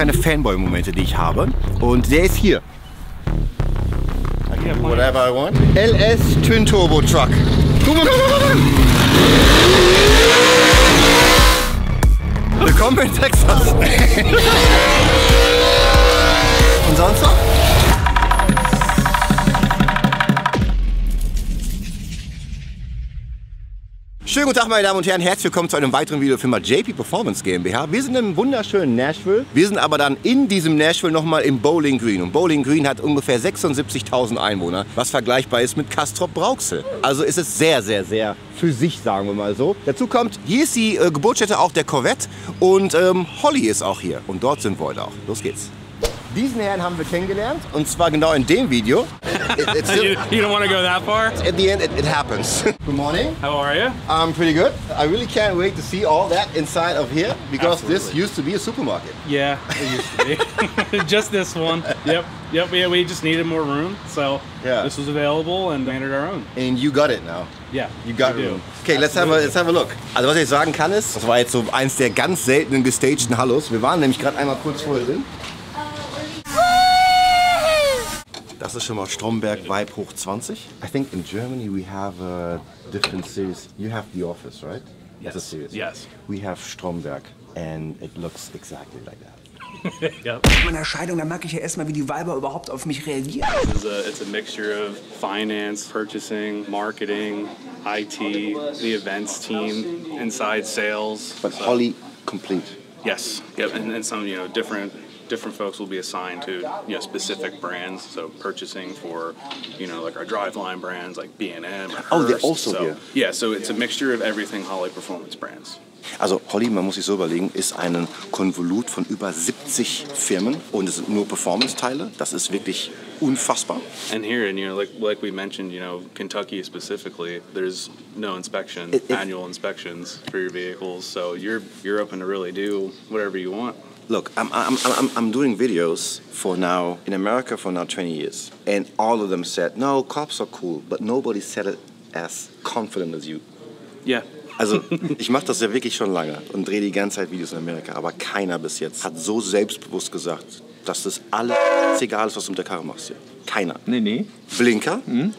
kleine Fanboy-Momente, die ich habe. Und der ist hier. Whatever I want. LS Twin Turbo Truck. Willkommen in Texas. Und sonst noch? Schönen guten Tag, meine Damen und Herren, herzlich willkommen zu einem weiteren Video der Firma Performance GmbH. Wir sind im wunderschönen Nashville. Wir sind aber dann in diesem Nashville nochmal im Bowling Green. Und Bowling Green hat ungefähr 76.000 Einwohner, was vergleichbar ist mit Castrop-Rauxel. Also ist es sehr, sehr, sehr für sich, sagen wir mal so. Dazu kommt, hier ist die Geburtsstätte auch der Corvette und Holley ist auch hier. Und dort sind wir heute auch. Los geht's. Diesen Herrn haben wir kennengelernt und zwar genau in dem Video. You don't want to go that far? At the end, it happens. Good morning. How are you? I'm pretty good. I really can't wait to see all that inside of here because Absolutely. This used to be a supermarket. Yeah, it used to be. Just this one. Yep. Yeah, we just needed more room, so Yeah. this was available and made it our own. And you got it now. Yeah, You got we do. room. Okay, let's have a look. Also was ich sagen kann ist, das war jetzt so eins der ganz seltenen gestagten Hallos. Wir waren nämlich gerade einmal kurz vorher drin. Das ist schon mal Stromberg Vibe hoch 20. I think in Germany we have a different series. You have the Office, right? Yes. That's a series. Yes. We have Stromberg and it looks exactly like that. Yep. Bei meiner Scheidung, da merke ich ja erstmal, wie die Weiber überhaupt auf mich reagieren. It's a mixture of finance, purchasing, marketing, IT, the events team, inside sales. But Holley complete. Yes. Yep. And some different folks will be assigned to specific brands. So purchasing for like our driveline brands like B&M. Oh, they're also here. Yeah. So it's a mixture of everything Holley Performance brands. Also Holley, man muss sich so überlegen, ist ein Konvolut von über 70 Firmen und es sind nur Performance-Teile. Das ist wirklich unfassbar. And here, like we mentioned, Kentucky specifically, there's no annual inspections for your vehicles, so you're open to really do whatever you want. Look, I'm doing videos for now, in America for now 20 years. And all of them said, no, cops are cool, but nobody said it as confident as you. Yeah. Also ich mache das ja wirklich schon lange und drehe die ganze Zeit Videos in Amerika, aber keiner bis jetzt hat so selbstbewusst gesagt, dass das alles egal ist, was du mit der Karre machst hier. Keiner. Nee. Blinker, Und?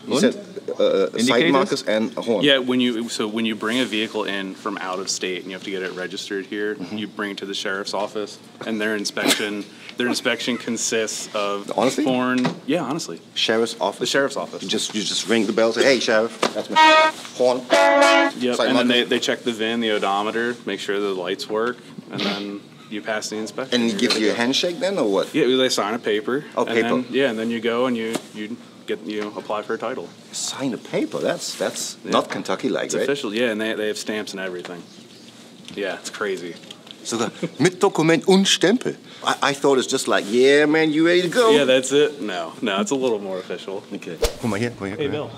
side markers and a horn. Yeah, when you bring a vehicle in from out of state and you have to get it registered here, you bring it to the sheriff's office, and their inspection consists of Honestly? horn. Yeah, honestly. Sheriff's office. The sheriff's office. You just ring the bell, say, hey sheriff, that's my horn. Yep, Side and then markers. they check the VIN, the odometer, make sure the lights work, and then you pass the inspection. And give you a handshake then, or what? Yeah, they sign a paper. Oh, and paper. Then, and then you go and you apply for a title. Sign a paper. That's not Kentucky-like, It's right? official, yeah, and they have stamps and everything. Yeah, it's crazy. Sogar mit Dokument und Stempel. I thought it's just like, yeah, man, you ready to go? Yeah, that's it. No, it's a little more official. Okay. Guck mal hier. Hey, Bill.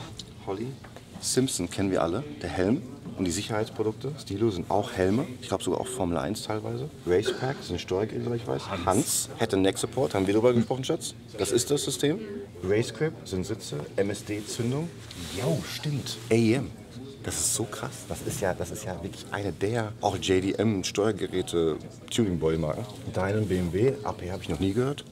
Holley, Simpson kennen wir alle. Der Helm und die Sicherheitsprodukte. Stilo sind auch Helme. Ich glaube sogar auch Formel 1 teilweise. Racepack sind Steuergeräte, soweit ich weiß. Hans hätte Neck Support. Haben wir darüber gesprochen, Schatz? Das ist das System. Racegrip sind Sitze. MSD-Zündung. Jo, stimmt. AEM. Das ist so krass. Das ist ja wirklich eine der auch JDM Steuergeräte Tuning-Boy-Marken. Deinen BMW, AP habe ich noch nie gehört.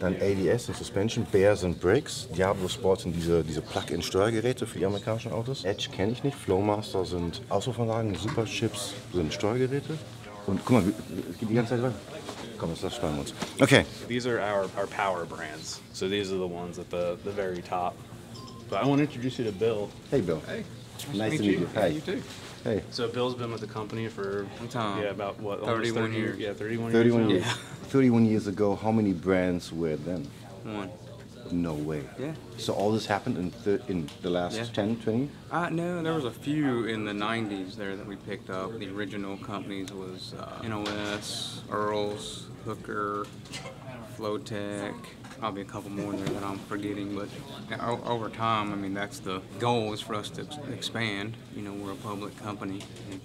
Dann ADS und Suspension, Bear sind Brakes, Diablo Sport sind diese Plug-in-Steuergeräte für die amerikanischen Autos. Edge kenne ich nicht, Flowmaster sind Ausruffanlagen, Superchips sind Steuergeräte. Und guck mal, es geht die ganze Zeit weiter. Komm, das sparen wir uns. Okay. These are our power brands. So these are the ones at the very top. But I want to introduce you to Bill. Hey Bill. Hey. Nice to meet you. Hi. You too. Hey. So Bill's been with the company for Long time. Yeah, about what? 31 almost 30 years. Yeah, 31 years. 31 now. years. 31 years ago, how many brands were then? One. No way. Yeah. So all this happened in the last Yeah. 10, 20? No, there was a few in the 90s there that we picked up. The original companies was NOS, Earls, Hooker, Flowtech, probably a couple more there that I'm forgetting, but over time, I mean, that's the goal is for us to expand. We're a public company. And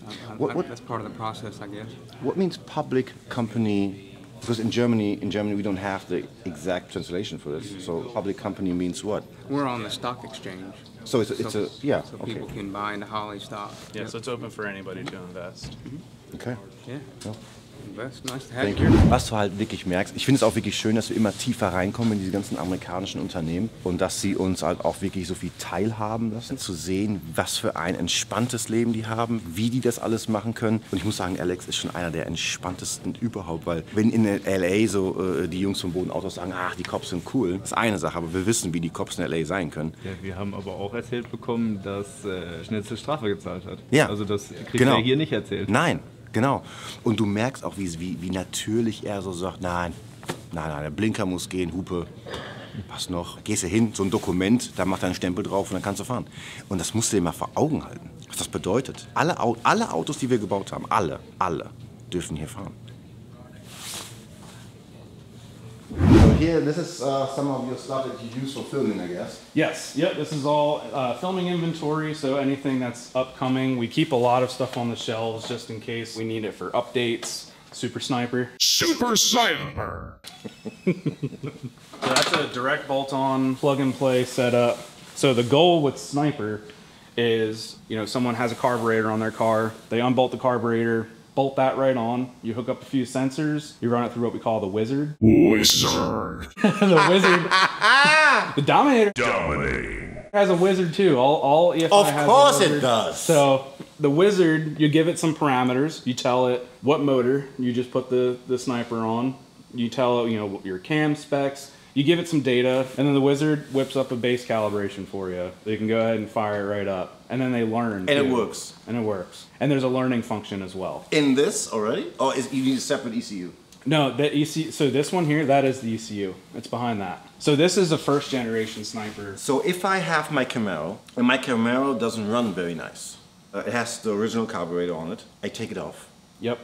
that's part of the process, I guess. What means public company? Because in Germany we don't have the exact translation for this. So public company means what? We're on the stock exchange. So it's a yeah. So Okay. people can buy into Holley stock. Yeah, so it's open for anybody to invest. Okay. Yeah. Ja. Best. Nice to have Thank you. you. Was du halt wirklich merkst, ich finde es auch wirklich schön, dass wir immer tiefer reinkommen in diese ganzen amerikanischen Unternehmen und dass sie uns halt auch wirklich so viel teilhaben lassen, zu sehen, was für ein entspanntes Leben die haben, wie die das alles machen können. Und ich muss sagen, Alex ist schon einer der entspanntesten überhaupt, weil wenn in LA so die Jungs vom Bodenautos sagen, ach, die Cops sind cool, das ist eine Sache, aber wir wissen, wie die Cops in LA sein können. Ja, wir haben aber auch erzählt bekommen, dass Schnellste Strafe gezahlt hat. Ja. Also das kriegt er hier nicht erzählt. Nein, genau. Und du merkst auch, wie natürlich er so sagt, nein, der Blinker muss gehen, Hupe, was noch? Gehst du hin, so ein Dokument, da macht er einen Stempel drauf und dann kannst du fahren. Und das musst du dir mal vor Augen halten, was das bedeutet. Alle Autos, die wir gebaut haben, alle dürfen hier fahren. So here, this is some of your stuff that you use for filming, I guess. Yes, yep, this is all filming inventory, so anything that's upcoming. We keep a lot of stuff on the shelves just in case we need it for updates. Super Sniper. Super Sniper! So that's a direct bolt-on, plug-and-play setup. So the goal with Sniper is, you know, someone has a carburetor on their car, they unbolt the carburetor, bolt that right on, you hook up a few sensors, you run it through what we call the wizard. Wizard! The wizard. The Dominator. Dominating. Has a wizard too. All EFI Of has course a wizard. it does. So the wizard, you give it some parameters. You tell it what motor. You just put the Sniper on. You tell it, you know, your cam specs. You give it some data, and then the wizard whips up a base calibration for you. You can go ahead and fire it right up, and then they learn. And too. it works. And it works. And there's a learning function as well. In this already? Or you need a separate ECU? No, the ECU. So this one here, that is the ECU. It's behind that. So this is a first generation Sniper. So if I have my Camaro, and my Camaro doesn't run very nice, it has the original carburetor on it, I take it off. Yep.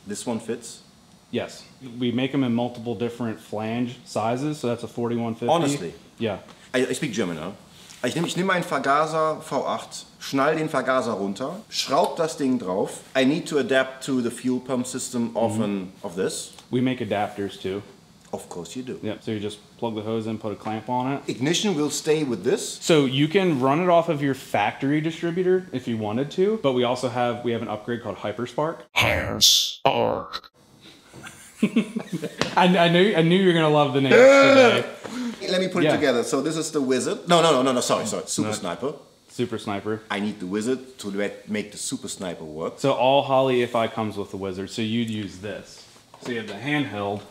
This one fits? Yes. We make them in multiple different flange sizes, so that's a 4150. Honestly? Yeah. I speak German now. Ich nehme meinen Vergaser V8, schnall den Vergaser runter, schraub das Ding drauf. I need to adapt to the fuel pump system of this. We make adapters too. Of course you do. Yeah. So you just plug the hose in, put a clamp on it. Ignition will stay with this. So you can run it off of your factory distributor if you wanted to, but we also have an upgrade called Hyperspark. Spark. I knew you were gonna love the name today. Let me put it together. So this is the wizard. No, sorry. Super Sniper. Super Sniper. I need the wizard to make the Super Sniper work. So all Holley EFI comes with the wizard, so you'd use this. So you have the handheld.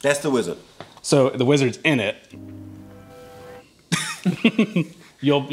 That's the wizard. So the wizard's in it. You'll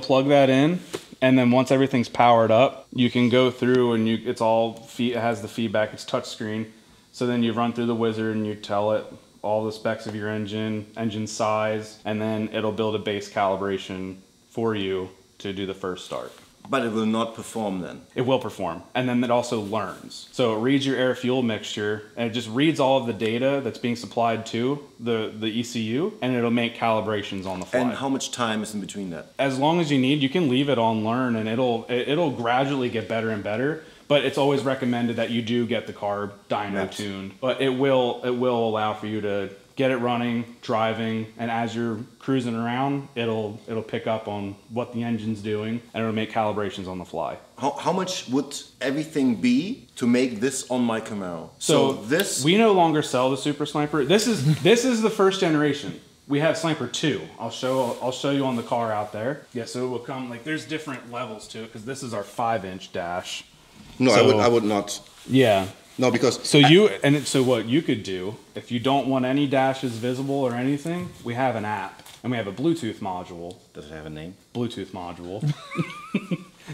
plug that in, and then once everything's powered up, you can go through and it has the feedback. It's touchscreen. So then you run through the wizard and you tell it all the specs of your engine size, and then it'll build a base calibration for you to do the first start. But it will not perform then. It will perform, and then it also learns. So it reads your air-fuel mixture, and it just reads all of the data that's being supplied to the ECU, and it'll make calibrations on the fly. And how much time is in between that? As long as you need, you can leave it on learn, and it'll gradually get better and better. But it's always recommended that you do get the carb dyno tuned. But it will allow for you to get it running, driving, and as you're cruising around, it'll pick up on what the engine's doing, and it'll make calibrations on the fly. How much would everything be to make this on my Camaro? So this we no longer sell the Super Sniper. This is the first generation. We have Sniper 2. I'll show you on the car out there. Yeah, so it will come there's different levels to it because this is our 5-inch dash. No, so, I would not. Yeah. No, because so what you could do if you don't want any dashes visible or anything, we have an app and we have a Bluetooth module. Does it have a name? Bluetooth module.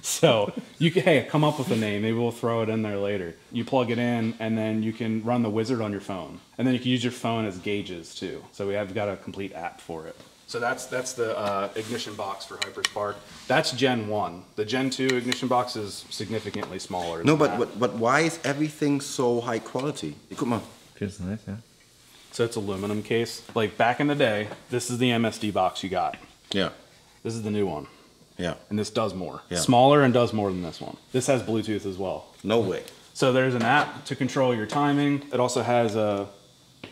So you can come up with a name. Maybe we'll throw it in there later. You plug it in and then you can run the wizard on your phone, and then you can use your phone as gauges too. So we have got a complete app for it. So that's the ignition box for Hyperspark. That's Gen 1. The Gen 2 ignition box is significantly smaller. No, but why is everything so high quality? Guck mal. Feels nice, yeah. So it's aluminum case. Like back in the day, this is the MSD box you got. Yeah. This is the new one. Yeah. And this does more. Yeah. Smaller and does more than this one. This has Bluetooth as well. No way. So there's an app to control your timing. It also has a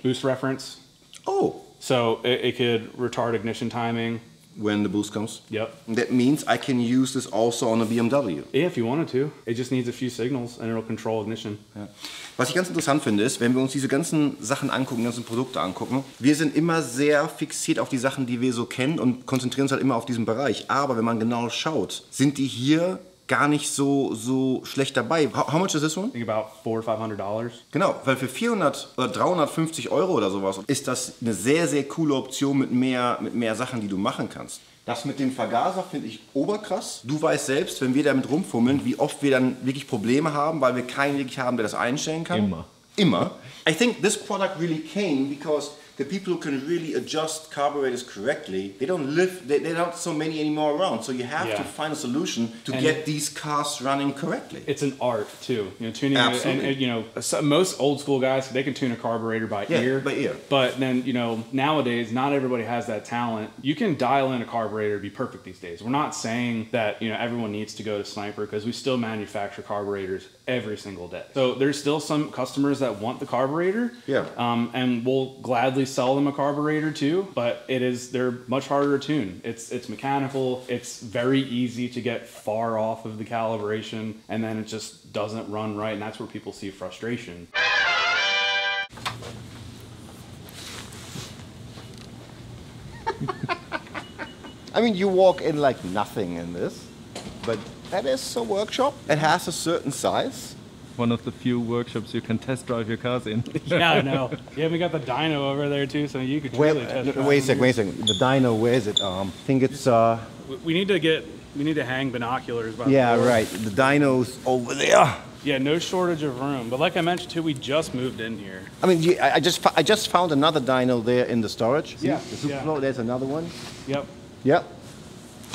boost reference. Oh. So it could retard ignition timing, when the boost comes. Yep. That means I can use this also on a BMW. Yeah, if you wanted to. It just needs a few signals and it'll control ignition. Ja. Was ich ganz interessant finde, ist, wenn wir uns diese ganzen Sachen angucken, ganzen Produkte angucken, wir sind immer sehr fixiert auf die Sachen, die wir so kennen und konzentrieren uns halt immer auf diesen Bereich. Aber wenn man genau schaut, sind die hier gar nicht so schlecht dabei. How much is this one? I think about $400 or $500. Genau, weil für 400 oder 350 Euro oder sowas ist das eine sehr, sehr coole Option mit mehr Sachen, die du machen kannst. Das mit dem Vergaser finde ich oberkrass. Du weißt selbst, wenn wir damit rumfummeln, wie oft wir dann wirklich Probleme haben, weil wir keinen wirklich haben, der das einstellen kann. Immer. I think this product really came because the people who can really adjust carburetors correctly, they don't live, there aren't so many anymore around. So you have to find a solution to get these cars running correctly. It's an art too, you know, tuning. Absolutely. And you know, most old school guys, they can tune a carburetor by ear. By ear. But then, you know, nowadays, not everybody has that talent. You can dial in a carburetor to be perfect these days. We're not saying that, you know, everyone needs to go to Sniper because we still manufacture carburetors every single day. So there's still some customers that want the carburetor. Yeah. And we'll gladly sell them a carburetor too, but they're much harder to tune. It's mechanical, it's very easy to get far off of the calibration, and then it just doesn't run right, and that's where people see frustration. I mean, you walk in like nothing in this, but that is a workshop. It has a certain size. One of the few workshops you can test drive your cars in. Yeah, I know. Yeah, we got the dyno over there too, so you could really test drive. Wait a second. The dyno, where is it? I think it's... We need to hang binoculars by yeah, the door. right. The dyno's over there. Yeah, no shortage of room. But like I mentioned too, we just moved in here. I mean, I just found another dyno there in the storage. Yeah, The Superflow, there's another one. Yep. Yep.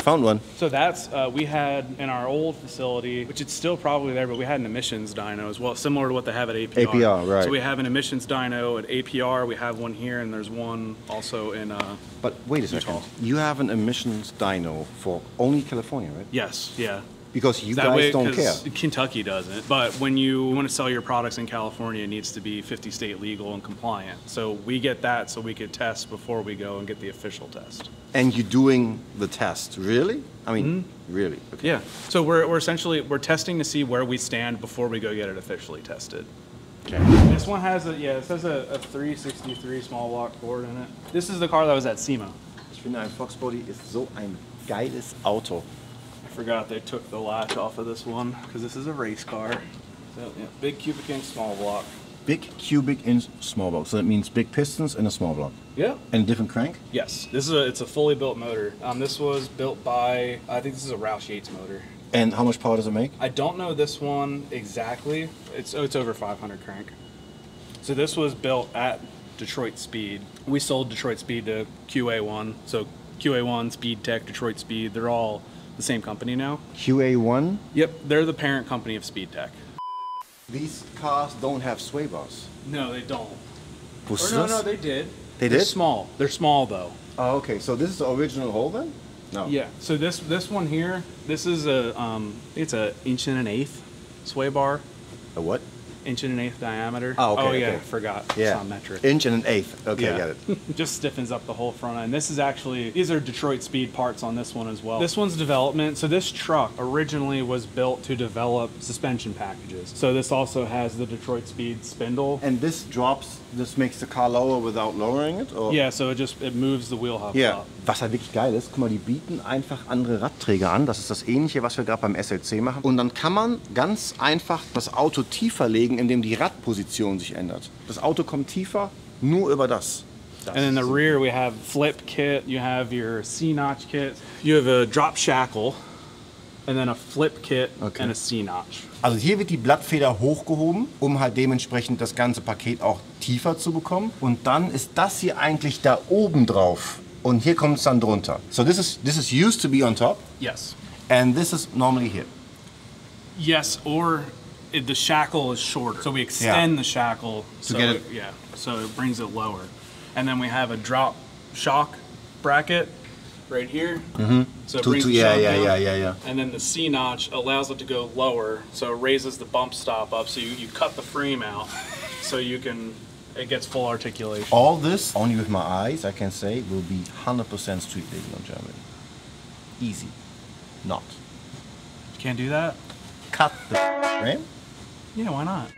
Found one. So that's, we had in our old facility, which it's still probably there, but we had an emissions dyno as well, similar to what they have at APR. APR, right. So we have an emissions dyno at APR, we have one here, and there's one also in... But wait a second. You have an emissions dyno for only California, right? Yes, yeah. Because you That guys way, don't care. 'cause Kentucky doesn't. But when you want to sell your products in California, it needs to be 50 state legal and compliant. So we get that so we could test before we go and get the official test. And you're doing the test, really? I mean, really? Okay. Yeah. So we're essentially testing to see where we stand before we go get it officially tested. Okay. This one has it says a 363 small block Ford in it. This is the car that was at SEMA. Ich finde, ein Foxbody ist so ein geiles Auto. I forgot they took the latch off of this one because this is a race car. So yeah, big cubic inch small block. Big cubic inch small block. So that means big pistons and a small block. Yeah. And a different crank? Yes. It's a fully built motor. This was built by, I think this is a Roush Yates motor. And how much power does it make? I don't know this one exactly. It's over 500 crank. So this was built at Detroit Speed. We sold Detroit Speed to QA1. So QA1, Speed Tech, Detroit Speed, they're all the same company now. QA1? Yep, they're the parent company of Speed Tech. These cars don't have sway bars. No, they don't. Wusstest Or du das? no, they did. They They're did? small. They're small though. Oh, okay. So this is the original hole then? No. Yeah. So this one here, this is it's a 1.1" sway bar, A what? 1.1" diameter. Oh, okay, Oh yeah, okay. forgot. It's Yeah. not metric. Inch and an eighth. Okay, Yeah. got it. Just stiffens up the whole front end. This is actually, these are Detroit Speed parts on this one as well. This one's development. So this truck originally was built to develop suspension packages. So this also has the Detroit Speed spindle. And this makes the car lower without lowering it? Or? Yeah, so it moves the wheel hub Ja, up. was halt wirklich geil ist, guck mal, die bieten einfach andere Radträger an. Das ist das Ähnliche, was wir gerade beim SLC machen. Und dann kann man ganz einfach das Auto tiefer legen, indem die Radposition sich ändert. Das Auto kommt tiefer, nur über das. And in the rear we have flip kit, you have your C-notch kit, you have a drop shackle, and then a flip kit and a C-notch. Also hier wird die Blattfeder hochgehoben, um halt dementsprechend das ganze Paket auch tiefer zu bekommen. Und dann ist das hier eigentlich da oben drauf. Und hier kommt es dann drunter. So this is used to be on top. Yes. And this is normally here. Yes, or the shackle is shorter. So we extend the shackle so get it- so it brings it lower. And then we have a drop shock bracket right here. So it brings the shock down. yeah. And then the C-notch allows it to go lower, so it raises the bump stop up. So you cut the frame out so you can it gets full articulation. All this, only with my eyes, I can say, will be 100% street legal in Germany. Easy. Not. Can't do that? Cut the frame? Yeah, why not?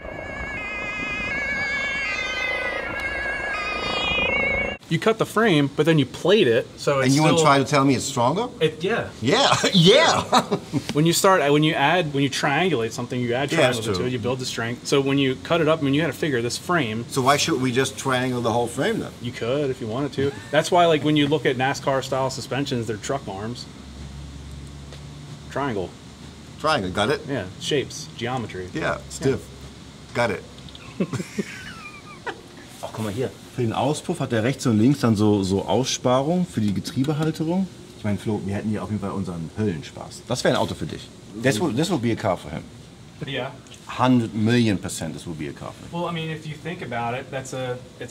You cut the frame, but then you plate it, so it's And you want to still- try to tell me it's stronger? Yeah. Yeah, yeah. When you triangulate something, you add Yeah, triangles that's into true. it, you build the strength. So when you cut it up, I mean, you had to figure this frame. So why should we just triangle the whole frame then? You could if you wanted to. That's why, like, when you look at NASCAR style suspensions, they're truck arms. Triangle. Triangle, got it? Yeah. Shapes. Geometry. Ja, stiff. Got it. Ach, guck mal hier. Für den Auspuff hat der rechts und links dann so Aussparung für die Getriebehalterung. Ich meine, Flo, wir hätten hier auf jeden Fall unseren Höllenspaß. Das wäre ein Auto für dich. This will be a car for him. Yeah. 100,000,000% this will be a car for him. Well, I mean, if you think about it, it's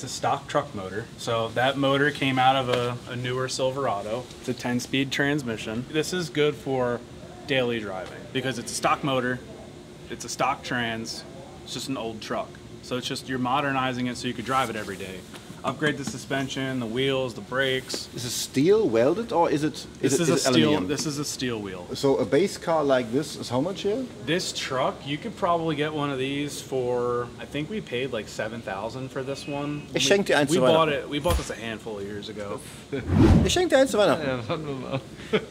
a stock truck motor. So that motor came out of a newer Silverado. It's a 10-speed transmission. This is good for daily driving because it's a stock motor, it's a stock trans, it's just an old truck. So it's just, you're modernizing it so you could drive it every day. Upgrade the suspension, the wheels, the brakes. Is it steel welded or is it aluminum? This is a steel wheel. So a base car like this is how much here? This truck, you could probably get one of these for, I think we paid like $7,000 for this one. Ich schenk dir eins We zu bought Weihnachten. it. We bought this a handful of years ago. Ich schenke dir eins zu Weihnachten. Ja, warten wir mal.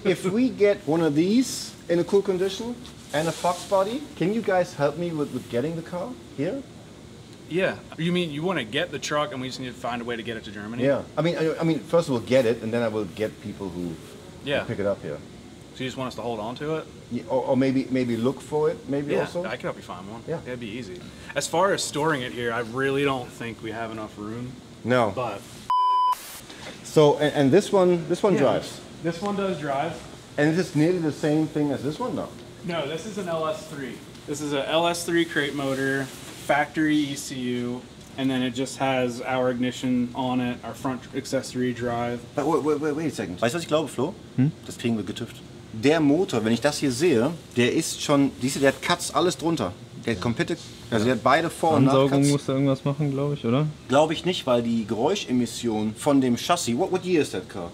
If we get one of these in a cool condition and a Fox body, can you guys help me with getting the car here? Yeah. You mean you want to get the truck and we just need to find a way to get it to Germany? Yeah. I mean, first of all, get it, and then I will get people who Yeah. pick it up here. So you just want us to hold on to it? Yeah, or maybe look for it. Maybe Yeah. also. I can help you find one. Yeah. It'd be easy. As far as storing it here, I really don't think we have enough room. No. But So and this one drives, this one does drive. and it is nearly the same thing as this one, no? No, this is an LS3. This is a LS3 crate motor, factory ECU, and then it just has our ignition on it, our front accessory drive. But wait a second. Weißt du, was ich glaube, Flo? Das kriegen wir getüft. Der Motor, wenn ich das hier sehe, der ist schon, siehst du, der hat Cuts alles drunter. Der hat komplette, also der hat beide Vor- und Ansaugung Nachcuts. muss da irgendwas machen, glaube ich, oder? Glaube ich nicht, weil die Geräuschemission von dem Chassis, what year is that car?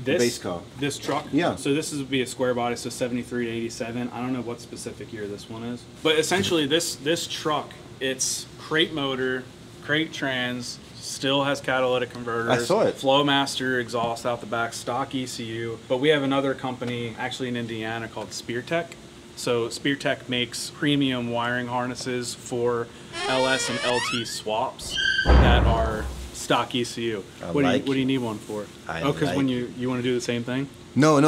Base car. This truck? Yeah. So this would be a square body, so 73 to 87. I don't know what specific year this one is. But essentially this truck, it's crate motor, crate trans, still has catalytic converters. I saw it. Flowmaster exhaust out the back, stock ECU. But we have another company actually in Indiana called Speartech. So Speartech makes premium wiring harnesses for LS and LT swaps that are stock ECU. What do you need one for? Because when you want to do the same thing? No,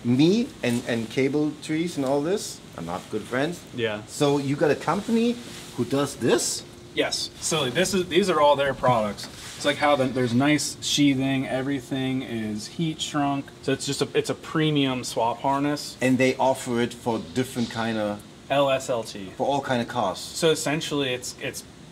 me and cable trees and all this, I'm not good friends. Yeah. So you got a company who does this? Yes. So these are all their products. It's like how there's nice sheathing. Everything is heat shrunk. So it's a premium swap harness. And they offer it for different kind of, LSLT. for all kind of cars. So essentially, it's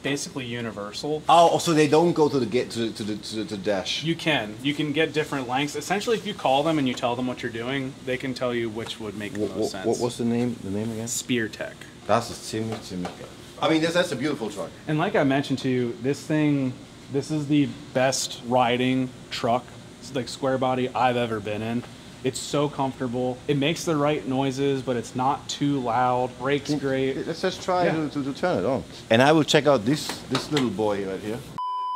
basically universal. Oh, so they don't go to the dash. You can get different lengths. Essentially, if you call them and you tell them what you're doing, they can tell you which would make the most sense. What was the name again? Speartech. Das ist ziemlich geil. I mean, that's a beautiful truck. And like I mentioned to you, this is the best riding truck, it's like square body I've ever been in. It's so comfortable. It makes the right noises, but it's not too loud. Brakes great. Let's just try to turn it on. And I will check out this little boy right here.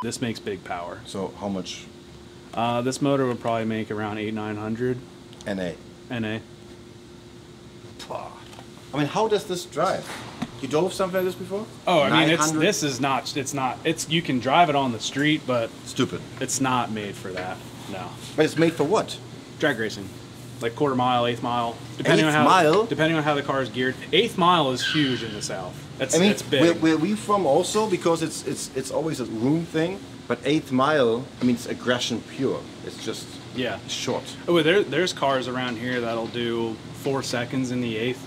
This makes big power. So how much? This motor would probably make around 800-900 NA. NA. I mean, how does this drive? You drove something like this before? Oh, I mean, 900? you can drive it on the street, but Stupid. it's not made for that. No. But it's made for what? Drag racing. Like quarter mile, eighth mile. Eighth mile? Depending on how the car is geared. Eighth mile is huge in the South. It's big. Where we from also, because it's always a room thing, but 8th mile, I mean, it's aggression pure. It's just Yeah. short. Oh, there's cars around here that'll do 4 seconds in the eighth.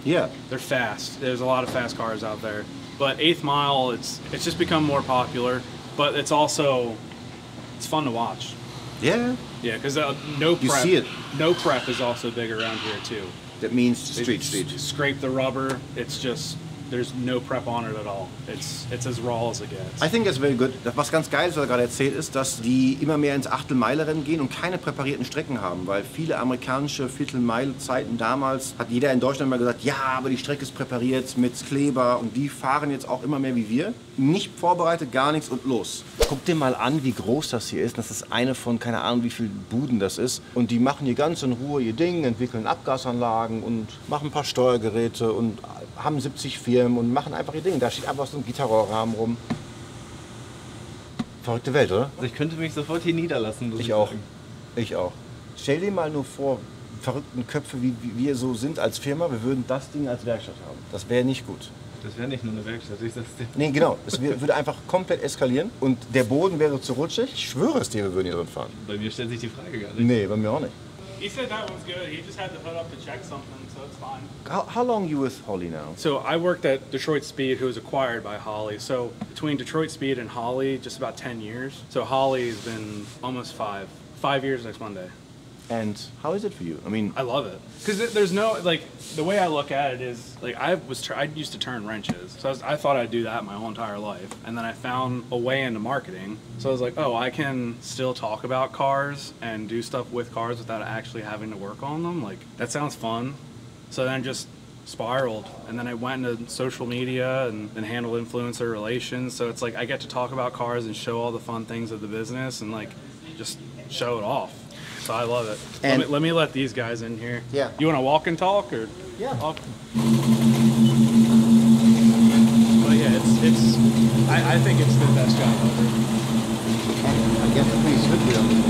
Yeah. They're fast. There's a lot of fast cars out there. But eighth mile, it's just become more popular. But it's fun to watch. Yeah. Yeah, because no prep. You see it. No prep is also big around here too. That means They street. Scrape the rubber. It's just There's no prep on it at all. It's as raw as it gets. I think that's very good. Was ganz geil ist, was er gerade erzählt, ist, dass die immer mehr ins Achtelmeile-Rennen gehen und keine präparierten Strecken haben, weil viele amerikanische Viertelmeile-Zeiten damals hat jeder in Deutschland mal gesagt, ja, aber die Strecke ist präpariert mit Kleber und die fahren jetzt auch immer mehr wie wir. Nicht vorbereitet, gar nichts und los. Guck dir mal an, wie groß das hier ist. Das ist eine von, keine Ahnung, wie vielen Buden das ist. Und die machen hier ganz in Ruhe ihr Ding, entwickeln Abgasanlagen und machen ein paar Steuergeräte und haben 70 Firmen und machen einfach ihr Ding. Da steht einfach so ein Gitarrenrahmen rum. Verrückte Welt, oder? Also ich könnte mich sofort hier niederlassen. muss Ich auch. sagen. Ich auch. Stell dir mal nur vor, verrückten Köpfe, wie wir so sind als Firma, wir würden das Ding als Werkstatt haben. Das wäre nicht gut. Das wäre nicht nur eine Werkstatt, ich sag's dir. Nee, genau. Es würde einfach komplett eskalieren und der Boden wäre zu rutschig. Ich schwöre es dir, wir würden hier drin fahren. Bei mir stellt sich die Frage gar nicht. Nee, bei mir auch nicht. He said that one's good. He just had the hood up to check something, so it's fine. How long you with Holley now? So I worked at Detroit Speed, who was acquired by Holley. So between Detroit Speed and Holley, just about 10 years. So Holley's been almost 5 years next Monday. And how is it for you? I mean, I love it because there's no like the way I look at it is like I used to turn wrenches, so I thought I'd do that my whole entire life, and then I found a way into marketing. So I was like, oh, I can still talk about cars and do stuff with cars without actually having to work on them. Like that sounds fun. So then just spiraled, and then I went into social media and handled influencer relations. So it's like I get to talk about cars and show all the fun things of the business and like just show it off. So I love it. And let me let these guys in here. Yeah. You want to walk and talk or? Yeah. But yeah, I think it's the best job ever. I guess please should be on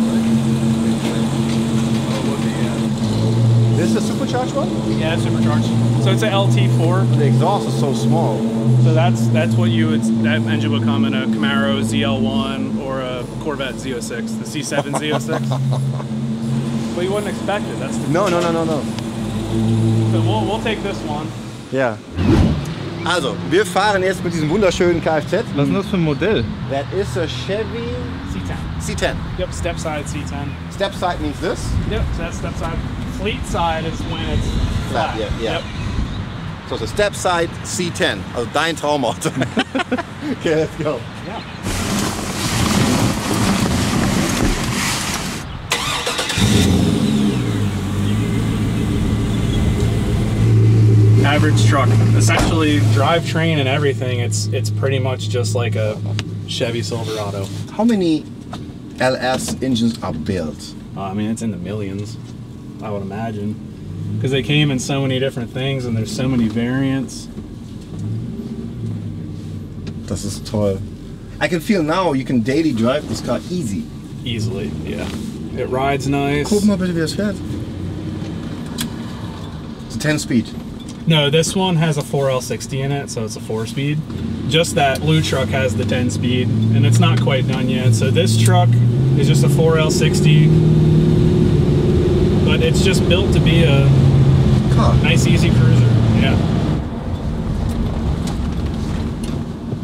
this is a supercharged one? Yeah, it's supercharged. So it's a LT4. The exhaust is so small. So that's what that engine would come in a Camaro ZL1 or a Corvette Z06, the C7 Z06. But you wouldn't expect it. That's the No. So we'll take this one. Ja. Also, wir fahren jetzt mit diesem wunderschönen Kfz. Was ist das für ein Modell? That is a Chevy C10. C10. Yep, step side C10. Step side means this. Yep, so that's step side. Fleet side is when it's flat. Yeah. Yep. So it's a step side C10. Also dein Traumauto. Okay, let's go. Yeah. Average truck, essentially drivetrain and everything. It's pretty much just like a Chevy Silverado. How many LS engines are built? I mean, it's in the millions, I would imagine, because they came in so many different things and there's so many variants. Das ist toll. I can feel now you can daily drive this car easy. Easily, yeah. It rides nice. Guck mal bitte, wie das fährt. It's a 10-speed. No, this one has a 4L60 in it, so it's a 4-speed. Just that blue truck has the 10-speed, and it's not quite done yet. So this truck is just a 4L60, but it's just built to be a Car. nice, easy cruiser. Yeah.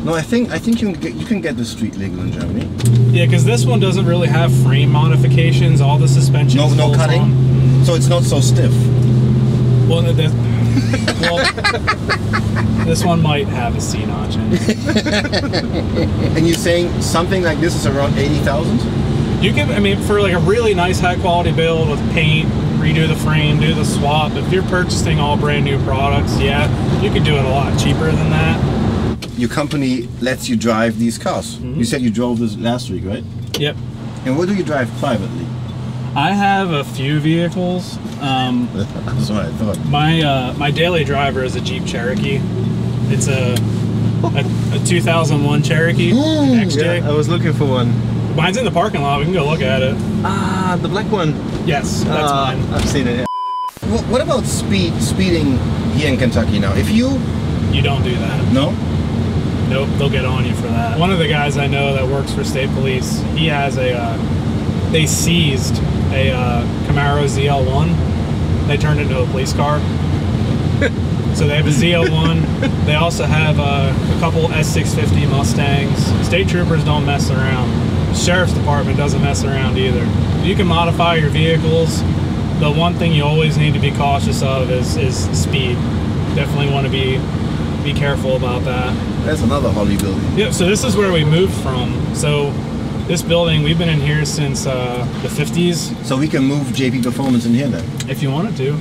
No, I think you can get this street legal in Germany. Yeah, because this one doesn't really have frame modifications. All the suspension. No cutting. So it's not so stiff. Well, this one might have a C notch in it. And you're saying something like this is around 80,000? You can, I mean, for like a really nice high quality build with paint, redo the frame, do the swap. If you're purchasing all brand new products, yeah, you could do it a lot cheaper than that. Your company lets you drive these cars. Mm-hmm. You said you drove this last week, right? Yep. And what do you drive privately? I have a few vehicles. That's what I thought. My daily driver is a Jeep Cherokee. It's a 2001 Cherokee XJ. Yeah, I was looking for one. Mine's in the parking lot. We can go look at it. Ah, the black one. Yes, that's mine. I've seen it. Yeah. What about speeding here in Kentucky now? If you don't do that. no, Nope, they'll get on you for that. One of the guys I know that works for state police, he has they seized a Camaro ZL1. They turned it into a police car. So they have a ZL1. They also have a couple S650 Mustangs. State troopers don't mess around. Sheriff's Department doesn't mess around either. You can modify your vehicles. The one thing you always need to be cautious of is speed. Definitely want to be be careful about that. That's another Holley building. Yep, so this is where we moved from. So this building, we've been in here since the 50s. So we can move JP Performance in here then? If you wanted to.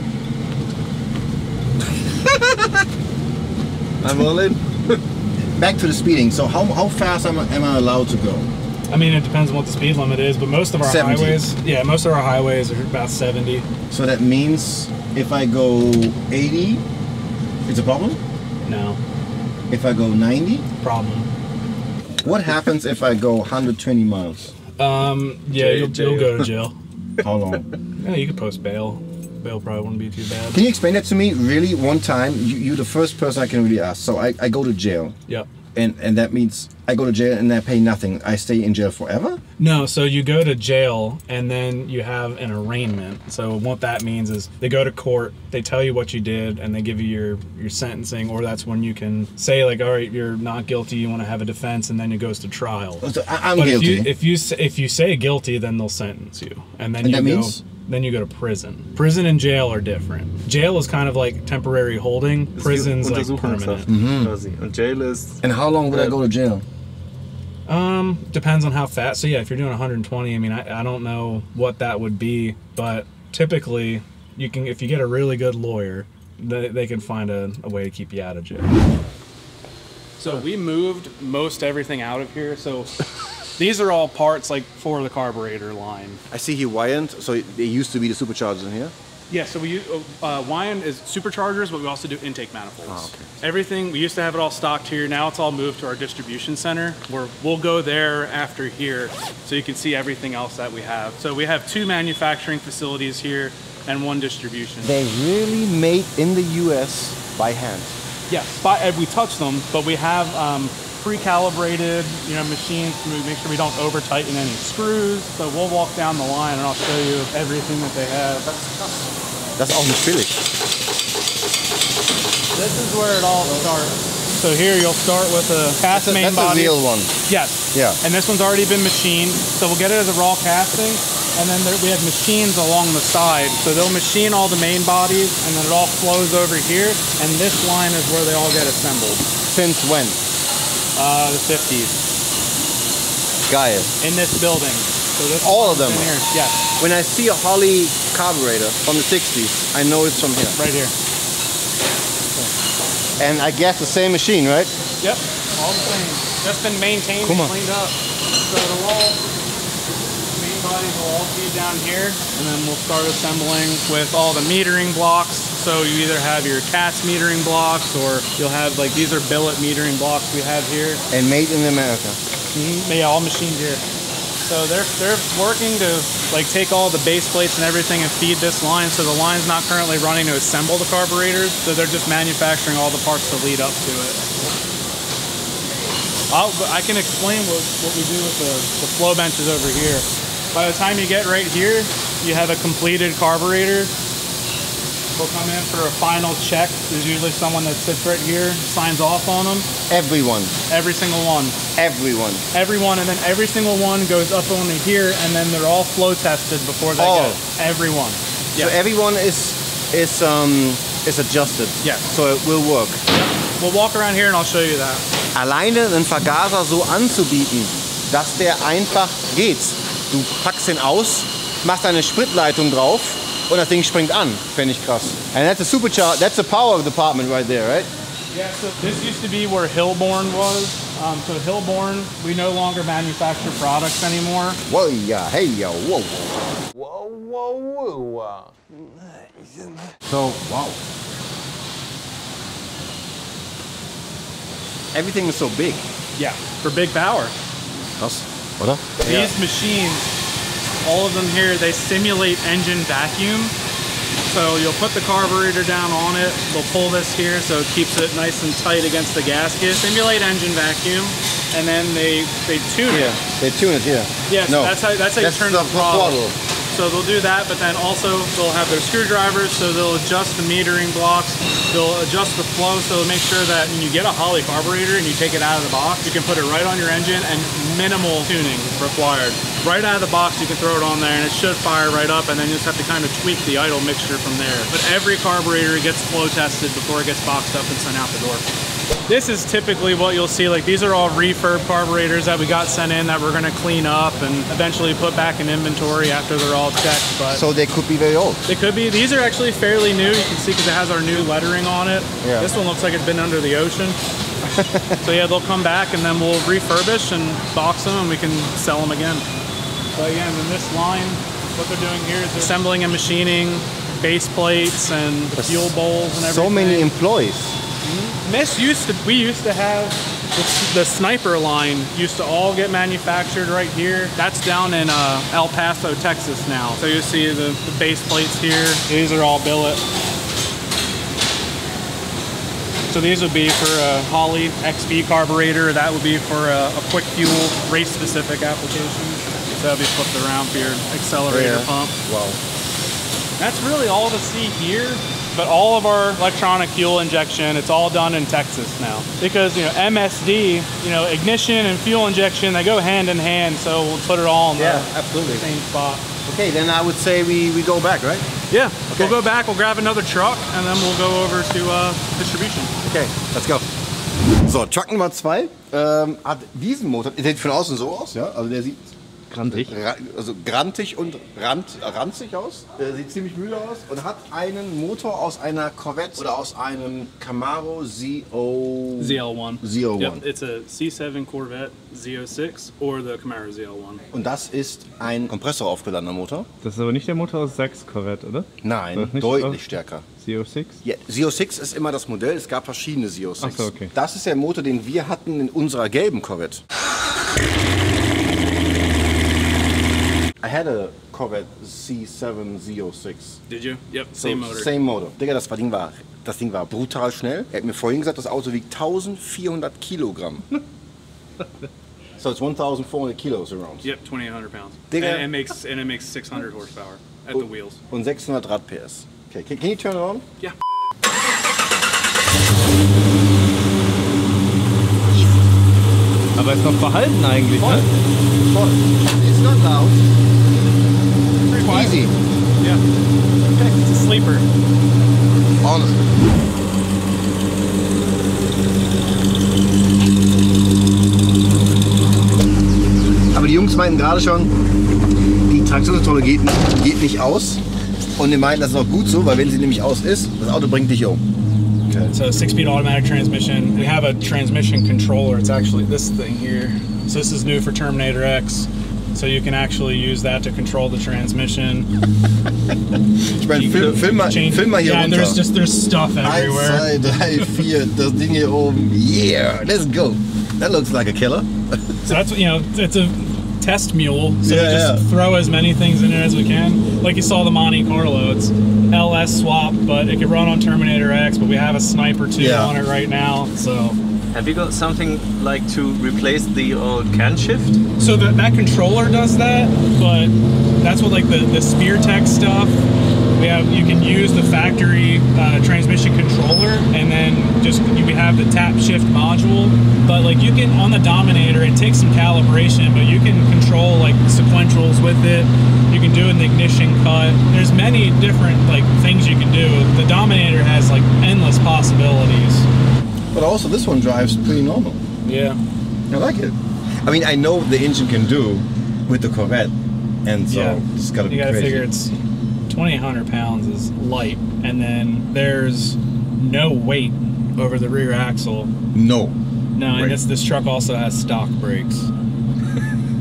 I'm all in. Back to the speeding. So how fast am I allowed to go? I mean, it depends on what the speed limit is, but most of our 70. highways, yeah, most of our highways are about 70. So that means if I go 80, it's a problem? No, If I go 90? problem. What happens if I go 120 miles? Yeah, you'll go to jail. How long? Yeah, you could post bail. Bail probably wouldn't be too bad. Can you explain that to me? Really, one time, you're the first person I can really ask. So I go to jail. Yep. And that means I go to jail and I pay nothing. I stay in jail forever? No, so you go to jail and then you have an arraignment. So what that means is they go to court, they tell you what you did, and they give you your sentencing, or that's when you can say like, all right, you're not guilty, you want to have a defense, and then it goes to trial. So I'm But guilty. if you say guilty, then they'll sentence you, and then And that means? Then you go to prison. Prison and jail are different. Jail is kind of like temporary holding. Prison's like permanent. Quasi. Und Jail ist... And how long would I go to jail? Depends on how fast. So yeah, if you're doing 120, I mean, I don't know what that would be, but typically you can, if you get a really good lawyer, they can find a way to keep you out of jail. So we moved most everything out of here. So these are all parts like for the carburetor line. I see here Wyand, so they used to be the superchargers in here. Yeah, so we Wyand is superchargers, but we also do intake manifolds. Oh, okay. Everything, we used to have it all stocked here. Now it's all moved to our distribution center, where we'll go there after here, so you can see everything else that we have. So we have 2 manufacturing facilities here and 1 distribution. They really made in the US by hand. Yes, we touch them, but we have pre-calibrated, machines to make sure we don't over tighten any screws. So we'll walk down the line and I'll show you everything that they have. That's auch nicht billig. This is where it all starts. So here you'll start with a cast main body. That's a real one. Yes. Yeah. And this one's already been machined. So we'll get it as a raw casting. And then we have machines along the side. So they'll machine all the main bodies and then it all flows over here. And this line is where they all get assembled. Since when? The 50s. Geil. In this building. So this All of them? in here. Yes. When I see a Holley carburetor from the 60s, I know it's from here. Right here. And I guess the same machine, right? Yep. All the same. Just been maintained and cleaned up. So the main bodies will all be down here, and then we'll start assembling with all the metering blocks. So you either have your CATS metering blocks, or you'll have like these are billet metering blocks we have here. And made in America. Yeah, all machined here. So they're working to like take all the base plates and everything and feed this line. So the line's not currently running to assemble the carburetors. So they're just manufacturing all the parts to lead up to it. I can explain what we do with the flow benches over here. By the time you get right here, you have a completed carburetor. We'll come in for a final check. There's usually someone that sits right here, signs off on them. Everyone. Every single one. Everyone. Everyone, and then every single one goes up onto here, and then they're all flow tested before they go. Everyone. So everyone is adjusted. Yeah. So it will work. Yep. We'll walk around here and I'll show you that. Alleine einen Vergaser so anzubieten, dass der einfach geht. Du packst ihn aus, machst eine Spritleitung drauf und das Ding springt an. Finde ich krass. And that's a supercharger. That's the power department right there, right? Yeah, so this used to be where Hillborn was. So Hillborn, we no longer manufacture products anymore. Whoa, yeah, hey, yo, whoa. Whoa, whoa, whoa. So, wow. Everything is so big. Yeah, for big power. Krass, oder? These machines, all of them here, they simulate engine vacuum. So you'll put the carburetor down on it, they'll pull this here so it keeps it nice and tight against the gasket. Simulate engine vacuum, and then they tune it. Yeah, they tune it here. Yes, no, that's how you turn the throttle. throttle. So they'll do that, but then also they'll have their screwdrivers, so they'll adjust the metering blocks, they'll adjust the flow, so they'll make sure that when you get a Holley carburetor and you take it out of the box, you can put it right on your engine and minimal tuning required. Right out of the box, you can throw it on there and it should fire right up, and then you just have to kind of tweak the idle mixture from there. But every carburetor gets flow tested before it gets boxed up and sent out the door. This is typically what you'll see. Like these are all refurb carburetors that we got sent in that we're gonna clean up and eventually put back in inventory after they're all checked. But So they could be very old. they could be. These are actually fairly new. You can see because it has our new lettering on it. Yeah. This one looks like it's been under the ocean. So yeah, they'll come back and then we'll refurbish and box them and we can sell them again. But yeah, and then this line, what they're doing here is they're assembling and machining base plates and the fuel bowls and everything. So many employees. We used to have the Sniper line used to all get manufactured right here. That's down in El Paso, Texas now. So you see the base plates here. These are all billet. So these would be for a Holley XV carburetor. That would be for a quick fuel race specific application. So that would be flipped around for your accelerator pump. Wow. That's really all to see here. But all of our electronic fuel injection, it's all done in Texas now. Because, you know, MSD, you know, ignition and fuel injection, they go hand in hand. So we'll put it all in the absolutely. same spot. Okay, then I would say we go back, right? Yeah, Okay. we'll go back, we'll grab another truck, and then we'll go over to distribution. Okay, let's go. So, Truck Nummer 2 hat diesen Motor, der sieht von außen so aus, ja? Also der sieht grantig und ranzig aus, sieht ziemlich müde aus und hat einen Motor aus einer Corvette oder aus einem Camaro ZL1. ZL1. Yep, it's a C7 Corvette Z06 or the Camaro ZL1. Und das ist ein kompressoraufgeladener Motor? Das ist aber nicht der Motor aus 6 Corvette, oder? Nein, Nicht deutlich stärker. CO6? Ja, ZL6 ist immer das Modell, es gab verschiedene ZL6. Ach so, okay. Das ist der Motor, den wir hatten in unserer gelben Corvette. I had a Corvette C7 Z06. Did you? Yep, same motor. Same motor. Digga, das Ding war brutal schnell. Er hat mir vorhin gesagt, das Auto wiegt 1400 Kilogramm. So it's 1,400 kilos around. Yep, 2,800 pounds. Digga. And it makes 600 horsepower at the wheels. Und 600 Rad PS. Okay, can you turn it on? Yeah. Aber ist noch verhalten eigentlich, ne? Voll. It's not loud. Easy. Yeah. Okay, it's a sleeper. Honestly. Aber die Jungs meinten gerade schon, die Traktionskontrolle geht nicht aus. Und die meinten, das ist auch gut so, weil wenn sie nämlich aus ist, das Auto bringt dich um. Okay. So 6-speed automatic transmission. We have a transmission controller. It's actually this thing here. So this is new for Terminator X. So you can actually use that to control the transmission. Ich meine, film mal hier runter. There's stuff everywhere. 1, 2, 3, 4, das Ding hier oben. Yeah, let's go. That looks like a killer. So that's, you know, it's a test mule. So Yeah, we just throw as many things in it as we can. Like you saw the Monte Carlo, it's LS swap, but it can run on Terminator X, but we have a Sniper 2 on it right now. So have you got something like to replace the old can shift? So that controller does that, but that's what like the Spear Tech stuff. You can use the factory transmission controller, and then we have the tap shift module. But like you can on the Dominator, it takes some calibration, but you can control like the sequentials with it. You can do an ignition cut. There's many different like things you can do. The Dominator has like endless possibilities. But also this one drives pretty normal. Yeah. I like it. I mean, I know the engine can do with the Corvette, and so it's gotta be You gotta crazy. figure it's 2,800 pounds is light, and then there's no weight over the rear axle. No. No, and this truck also has stock brakes.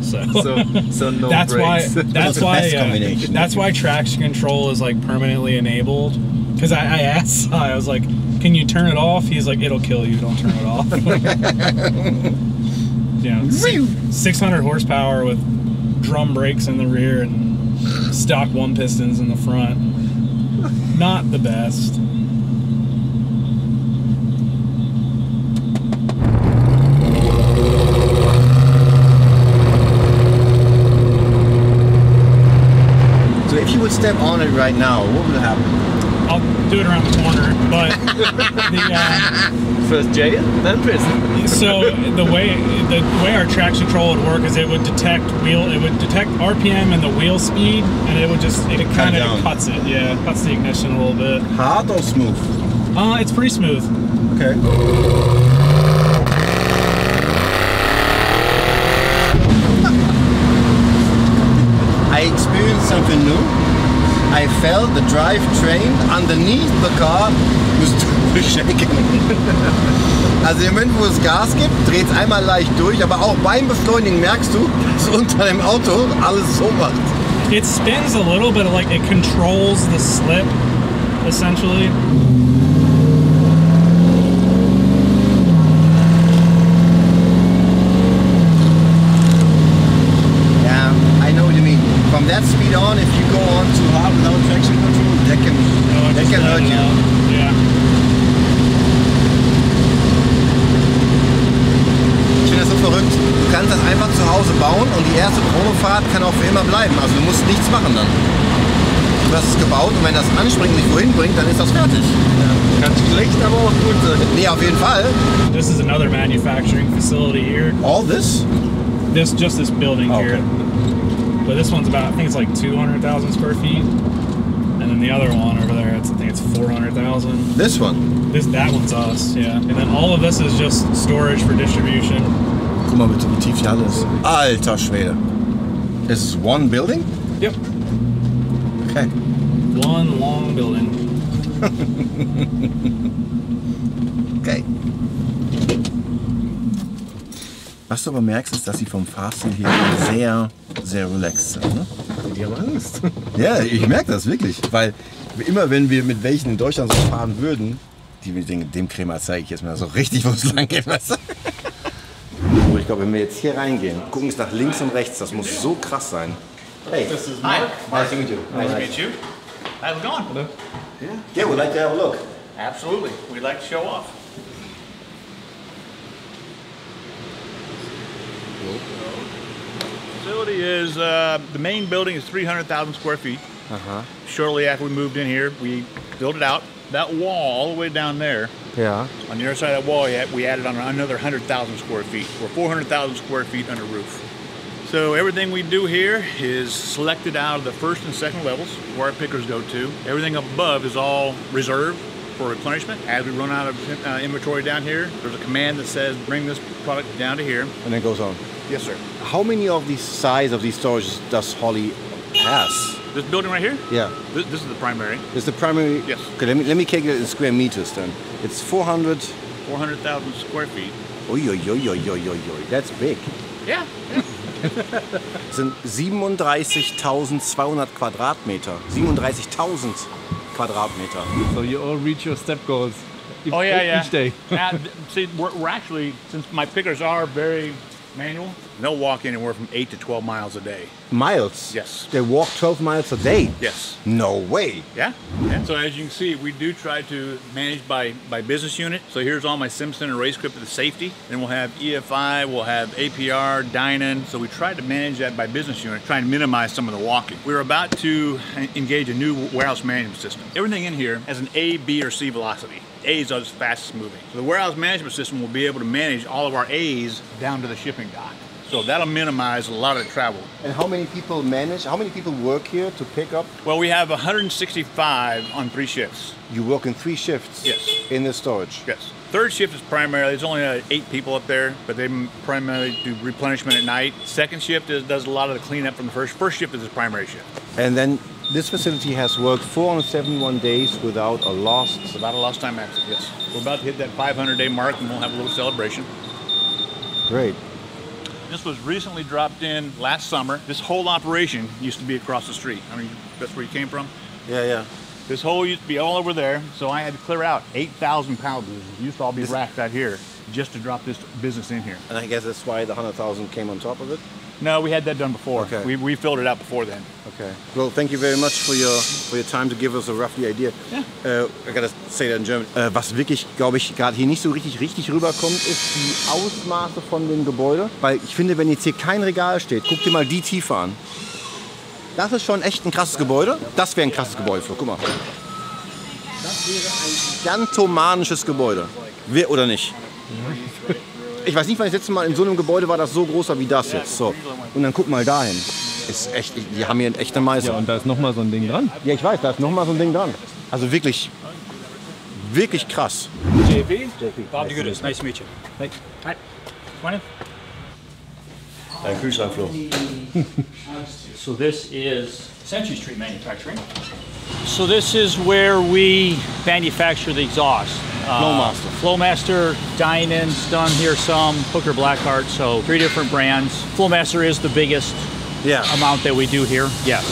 So no that's brakes. That's the why best combination. that's why traction control is like permanently enabled. Because I asked, I was like, "Can you turn it off?" He's like, "It'll kill you. Don't turn it off." You know, 600 horsepower with drum brakes in the rear and stock 1 pistons in the front. Not the best. So if you would step on it right now, what would happen? I'll do it around the corner, but First jail, then prison. so the way our traction control would work is it would detect RPM and the wheel speed, and it kind down. of cuts it. Yeah, cuts the ignition a little bit. Hard or smooth? It's pretty smooth. Okay. I experienced something new. I felt the drivetrain underneath the car was shaking. Also im Moment, wo es Gas gibt, dreht es einmal leicht durch, aber auch beim Beschleunigen merkst du, dass unter dem Auto alles so macht. It spins a little bit, like it controls the slip, essentially. From that speed on, if you go on too hard without traction control, that can hurt you. Yeah. Ich finde das so verrückt. Du kannst das einfach zu Hause bauen und die erste Probefahrt kann auch für immer bleiben. Also du musst nichts machen dann. Du hast es gebaut und wenn das anspringt und dich wohin bringt, dann ist das fertig. Ja. Ganz schlecht, aber auch gut. Nee, auf jeden Fall. This is another manufacturing facility here. All this? Just this building here. But this one's about, I think it's like 200,000 square feet. And then the other one over there, I think it's 400,000. This one? That one's us, yeah. And then all of this is just storage for distribution. Guck mal bitte, wie tief die Halle ist. Alter Schwede. This is one building? Yep. Okay. One long building. Okay. Was du aber merkst, ist, dass sie vom Fahrstil hier sehr, sehr relaxed sind. Ne? Die haben Angst. Ja, ich merke das wirklich. Weil immer wenn wir mit welchen in Deutschland so fahren würden, dem Kraemer zeige ich jetzt mal so richtig, wo es lang geht. Weißt du? Oh, ich glaube, wenn wir jetzt hier reingehen, gucken es nach links und rechts, das muss so krass sein. Hey, this is Mark. Nice to meet you. Nice to meet you. How's it going? Yeah, we'd like to have a look. Absolutely. We'd like to show off. The facility is, the main building is 300,000 square feet. Shortly after we moved in here, we built it out. That wall all the way down there, on the other side of that wall, we added on another 100,000 square feet. We're 400,000 square feet under roof. So everything we do here is selected out of the first and second levels where our pickers go to. Everything above is all reserved for replenishment. As we run out of inventory down here, there's a command that says bring this product down to here. And then it goes on. Yes, sir. How many of these size of these storages does Holley has? This building right here? Yeah. This is the primary. This is the primary? Yes. Okay, let me calculate it in square meters then. It's 400,000 square feet. Oi, oi, oi, oi, oi, oi. That's big. Yeah. Das sind 37.200 Quadratmeter. 37.000 Quadratmeter. So you all reach your step goals each day. See, we're actually, since my pickers are very manual, they'll walk anywhere from 8 to 12 miles a day. Miles? Yes. They walk 12 miles a day? Yes. No way. Yeah. So as you can see, we do try to manage by business unit. So here's all my Sim Center race script of the safety. Then we'll have EFI, we'll have APR, dine-in. So we try to manage that by business unit, trying to minimize some of the walking. We're about to engage a new warehouse management system. Everything in here has an A, B, or C velocity. A's are the fastest moving. So the warehouse management system will be able to manage all of our A's down to the shipping dock. So that'll minimize a lot of the travel. And how many people work here to pick up? Well, we have 165 on 3 shifts. You work in 3 shifts? Yes. In the storage? Yes. Third shift is primarily, there's only 8 people up there, but they primarily do replenishment at night. Second shift does a lot of the cleanup from the first. First shift is the primary shift. And then this facility has worked 471 days without a lost... Without a lost time accident, yes. We're about to hit that 500-day mark and we'll have a little celebration. Great. This was recently dropped in last summer. This whole operation used to be across the street. I mean, that's where you came from? Yeah. This whole used to be all over there, so I had to clear out 8,000 pounds. It used to all be racked out here just to drop this business in here. And I guess that's why the 100,000 came on top of it? No, we had that done before. Okay. We filled it out before then. Okay. Well, thank you very much for your time to give us a roughly idea. Yeah. I gotta say that in German. Was wirklich, glaube ich, gerade hier nicht so richtig rüberkommt, ist die Ausmaße von dem Gebäude. Weil ich finde, wenn jetzt hier kein Regal steht, guck dir mal die Tiefe an. Das ist schon echt ein krasses Gebäude. Das wäre ein krasses Gebäude, guck mal. Das wäre ein gigantomanisches Gebäude. Oder nicht? Ich weiß nicht, wann das letzte Mal in so einem Gebäude war, das so groß war wie das jetzt. So. Und dann guck mal dahin. Ist echt, die haben hier einen echten Meister. Ja, und da ist nochmal so ein Ding dran. Ja, ich weiß, da ist nochmal so ein Ding dran. Also wirklich wirklich krass. JP? Bob the Goodest. Nice to meet you. Hey. Hi. Come on in. Ein Kühlschrankfloh. So this is Century Street Manufacturing. So this is where we manufacture the exhaust. Flowmaster. Flowmaster, Dynan's done here some, Hooker Blackheart, so 3 different brands. Flowmaster is the biggest amount that we do here, yes.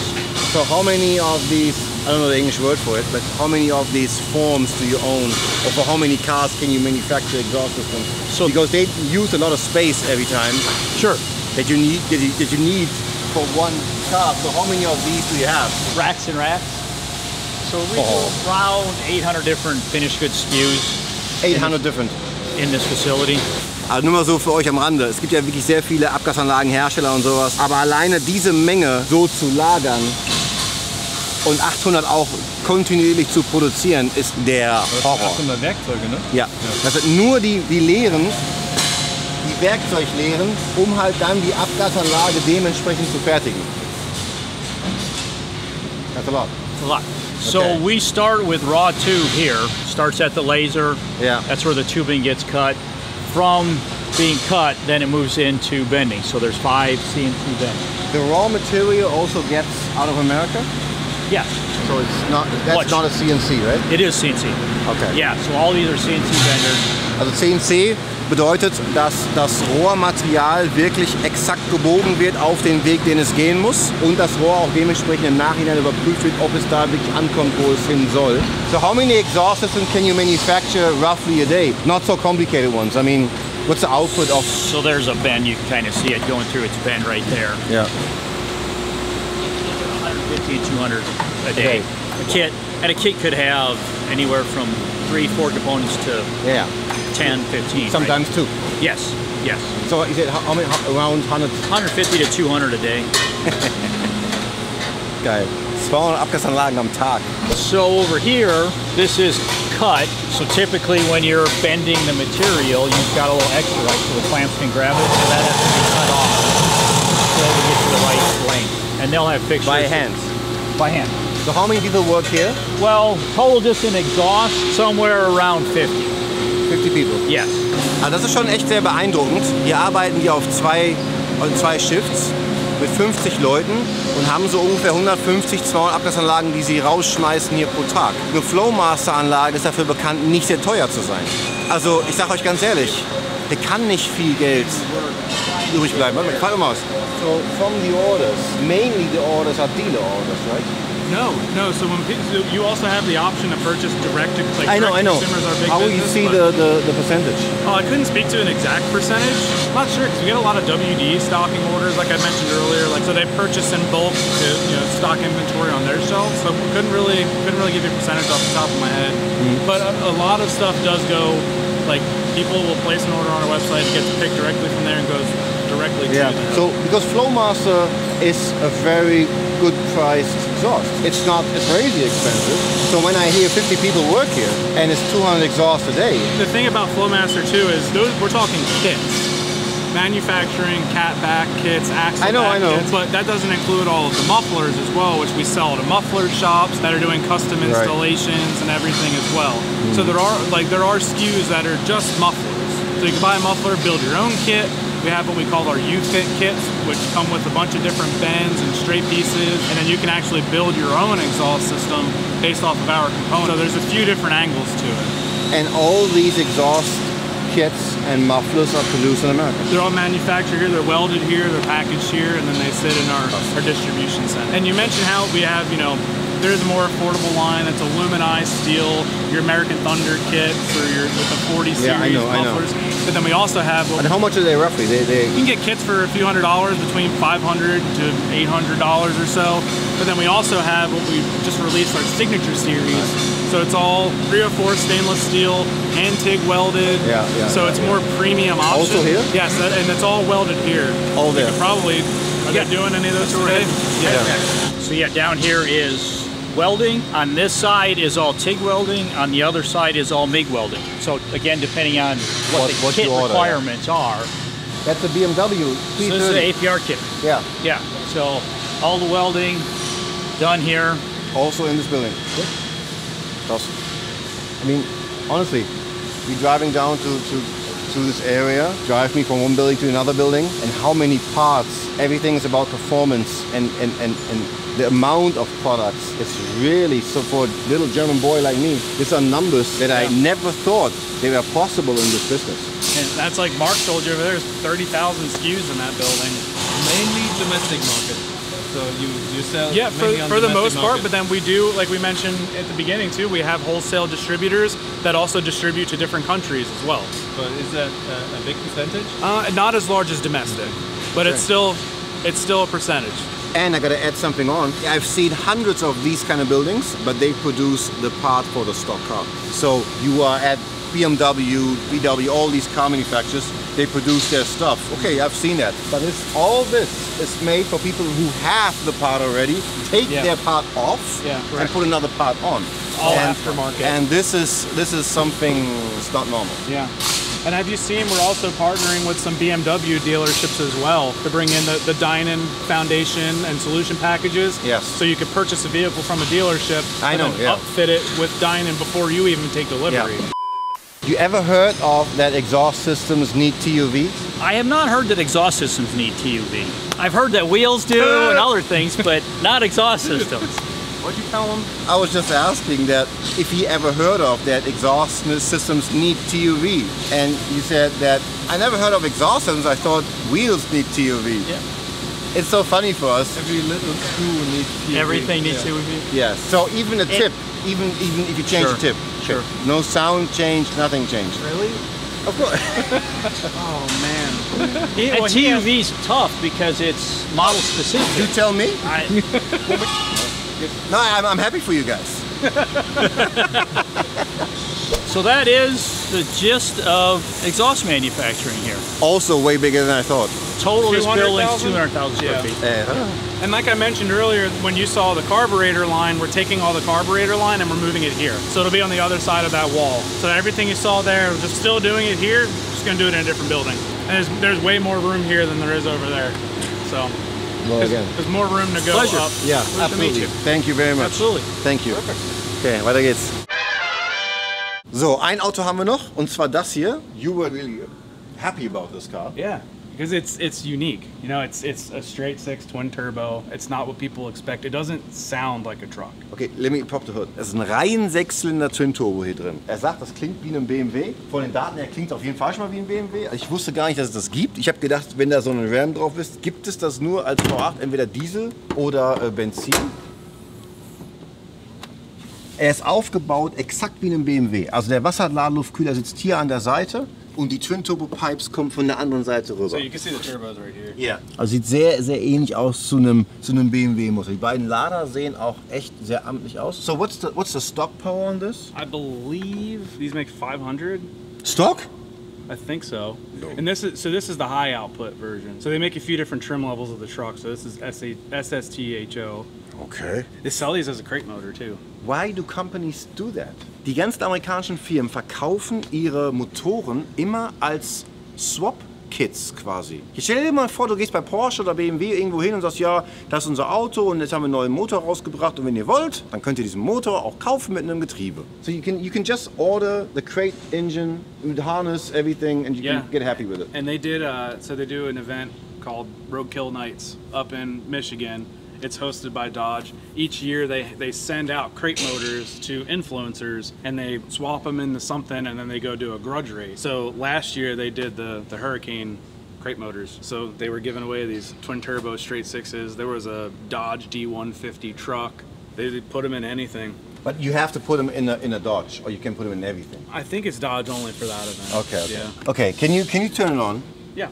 So how many of these, I don't know the English word for it, but how many of these forms do you own? Or for how many cars can you manufacture exhaust systems? So, because they use a lot of space every time. Sure. That you need for one car. So how many of these do you have? Racks and racks. So we do around 800 different finished goods SKUs. 800 different. In this facility. Also nur mal so für euch am Rande. Es gibt ja wirklich sehr viele Abgasanlagenhersteller und sowas. Aber alleine diese Menge so zu lagern und 800 auch kontinuierlich zu produzieren, ist der Horror. 800 Werkzeuge, ne? Ja. Das sind nur die leeren, die Werkzeugleeren, um halt dann die Abgasanlage dementsprechend zu fertigen. That's a lot. That's a lot. So we start with raw tube here. Starts at the laser. Yeah. That's where the tubing gets cut. From being cut, then it moves into bending. So there's 5 CNC bends. The raw material also gets out of America? Yes. So it's not, that's not a CNC, right? It is CNC. Okay. Yeah, so all these are CNC benders. Also CNC bedeutet, dass das Rohrmaterial wirklich exakt gebogen wird auf den Weg, den es gehen muss, und das Rohr auch dementsprechend im Nachhinein überprüft wird, ob es da wirklich ankommt, wo es hin soll. So how many exhaust systems can you manufacture roughly a day? Not so complicated ones. I mean, what's the output of? So there's a bend, you can kind of see it going through its bend right there. Yeah. 150, 200 a day. Okay. A kit could have anywhere from 3-4 components to 10, 15. Sometimes right? 2. Yes, yes. So is it how many, around 100? 150 to 200 a day. Geil. 200 Abgasanlagen am Tag. So over here, this is cut. So typically when you're bending the material, you've got a little extra, right? So the clamps can grab it, and that has to be cut off so to get to the right length. And they'll have fixtures. By hand? By hand. So how many people work here? Well, total just in exhaust, somewhere around 50. 50 people? Yes. Also das ist schon echt sehr beeindruckend. Hier arbeiten die auf zwei Shifts mit 50 Leuten und haben so ungefähr 150, 200 Abgasanlagen, die sie rausschmeißen hier pro Tag. Eine Flowmaster-Anlage ist dafür bekannt, nicht sehr teuer zu sein. Also ich sage euch ganz ehrlich, hier kann nicht viel Geld übrig bleiben. Warte mal, fall mal aus. So from the orders, mainly the orders are dealer orders, right? No. So you also have the option to purchase direct to I know. consumers are big How will you see the percentage? Oh, I couldn't speak to an exact percentage. I'm not sure because we get a lot of WD stocking orders, like I mentioned earlier. Like so, they purchase in bulk to stock inventory on their shelves. So couldn't really give you a percentage off the top of my head. Mm-hmm. But a lot of stuff does go. Like people will place an order on our website, it gets picked directly from there and goes directly to them. So because Flowmaster is a very good priced exhaust. It's not crazy expensive. So when I hear 50 people work here and it's 200 exhausts a day. The thing about Flowmaster too is we're talking kits. Manufacturing cat back kits, axle back kits, but that doesn't include all of the mufflers as well, which we sell to muffler shops that are doing custom installations and everything as well. Mm. So there are SKUs that are just mufflers. So you can buy a muffler, build your own kit. We have what we call our U-Fit kits, which come with a bunch of different bends and straight pieces, and then you can actually build your own exhaust system based off of our components. So there's a few different angles to it. And all these exhaust kits and mufflers are produced in America? They're all manufactured here, they're welded here, they're packaged here, and then they sit in our distribution center. And you mentioned how we have, there's a more affordable line that's aluminized steel, your American Thunder kit with the 40 series mufflers. But then we also have... And how much are they roughly? You can get kits for a few $100s, between $500 to $800 or so. But then we also have what we just released, our Signature Series. So it's all 304 stainless steel, hand TIG welded. So it's more premium option. Also here? Yes, and it's all welded here. All there. Are they doing any of those today? So down here is welding. On this side is all TIG welding. On the other side is all MIG welding. So again, depending on what the kit requirements are. That's a BMW 330. So this is an APR kit. Yeah. So all the welding done here. Also in this building. Awesome. I mean, honestly, we driving down to this area, drive me from one building to another building, and how many parts, everything is about performance and the amount of products. It's really, so for a little German boy like me, these are numbers that I never thought they were possible in this business. And that's like Mark told you over there, there's 30,000 SKUs in that building. Mainly domestic market. So you sell for the most part, but then we do, like we mentioned at the beginning too, we have wholesale distributors that also distribute to different countries as well. But is that a big percentage? Not as large as domestic, but it's still a percentage. And I gotta add something on. I've seen hundreds of these kind of buildings, but they produce the part for the stock car. So you are at BMW, VW, all these car manufacturers, they produce their stuff. Okay, I've seen that. But all this is made for people who have the part already, take their part off and put another part on. All aftermarket. And this is something that's not normal. Yeah. And have you seen, we're also partnering with some BMW dealerships as well to bring in the Dine-In Foundation and solution packages. Yes. So you could purchase a vehicle from a dealership and upfit it with Dine-In before you even take delivery. Yeah. You ever heard of that exhaust systems need TUV? I have not heard that exhaust systems need TUV. I've heard that wheels do and other things, but not exhaust systems. What'd you tell him? I was just asking that if he ever heard of that exhaust systems need TUV. And you said that, I never heard of exhaust systems, I thought wheels need TUV. Yeah. It's so funny for us. Every little screw needs TUV. Everything needs TUV? Yes. So even a tip, even if you change a tip. Sure. No sound change, nothing changed. Really? Of course. Oh man. And TUV's tough because it's model specific. You tell me. No, I'm happy for you guys. So that is the gist of exhaust manufacturing here. Also way bigger than I thought. Total this building is 200,000 square feet. And like I mentioned earlier, when you saw the carburetor line, we're taking all the carburetor line and we're moving it here. So it'll be on the other side of that wall. So everything you saw there, we're just still doing it here, just gonna do it in a different building. And there's way more room here than there is over there. So there's more room to go up. Yeah, absolutely. Thank you very much. Absolutely. Thank you. Perfect. Okay, weiter geht's. So, ein Auto haben wir noch, und zwar das hier. You were really happy about this car. Yeah, because it's unique. You know, it's a straight six twin turbo. It's not what people expect. It doesn't sound like a truck. Okay, let me pop the hood. Es ist ein rein Sechszylinder Twin Turbo hier drin. Er sagt, das klingt wie ein BMW. Von den Daten her klingt es auf jeden Fall schon mal wie ein BMW. Also ich wusste gar nicht, dass es das gibt. Ich habe gedacht, wenn da so ein Ram drauf ist, gibt es das nur als V8, entweder Diesel oder Benzin. Er ist aufgebaut exakt wie ein BMW. Also der Wasserladeluftkühler sitzt hier an der Seite und die Twin Turbo Pipes kommen von der anderen Seite rüber. So you can see the turbos right here. Ja. Also sieht sehr, sehr ähnlich aus zu einem BMW-Motor. Die beiden Lader sehen auch echt sehr amtlich aus. So what's the stock power on this? I believe these make 500. Stock? I think so. No. And this is the high output version. So they make a few different trim levels of the truck. So this is SSTHO. Okay. They sell these as a crate motor too. Why do companies do that? Die ganzen amerikanischen Firmen verkaufen ihre Motoren immer als Swap-Kits quasi. Ich stell dir mal vor, du gehst bei Porsche oder BMW irgendwo hin und sagst, ja, das ist unser Auto und jetzt haben wir einen neuen Motor rausgebracht und wenn ihr wollt, dann könnt ihr diesen Motor auch kaufen mit einem Getriebe. So you can just order the crate engine with harness, everything, and you can get happy with it. And they did, so they do an event called Roadkill Nights up in Michigan. It's hosted by Dodge. Each year they send out crate motors to influencers and they swap them into something and then they go do a grudge race. So last year they did the Hurricane crate motors. So they were giving away these twin turbo straight sixes. There was a Dodge D150 truck. They put them in anything. But you have to put them in a Dodge, or you can put them in everything. I think it's Dodge only for that event. Okay. Yeah. Okay. Can you turn it on? Yeah.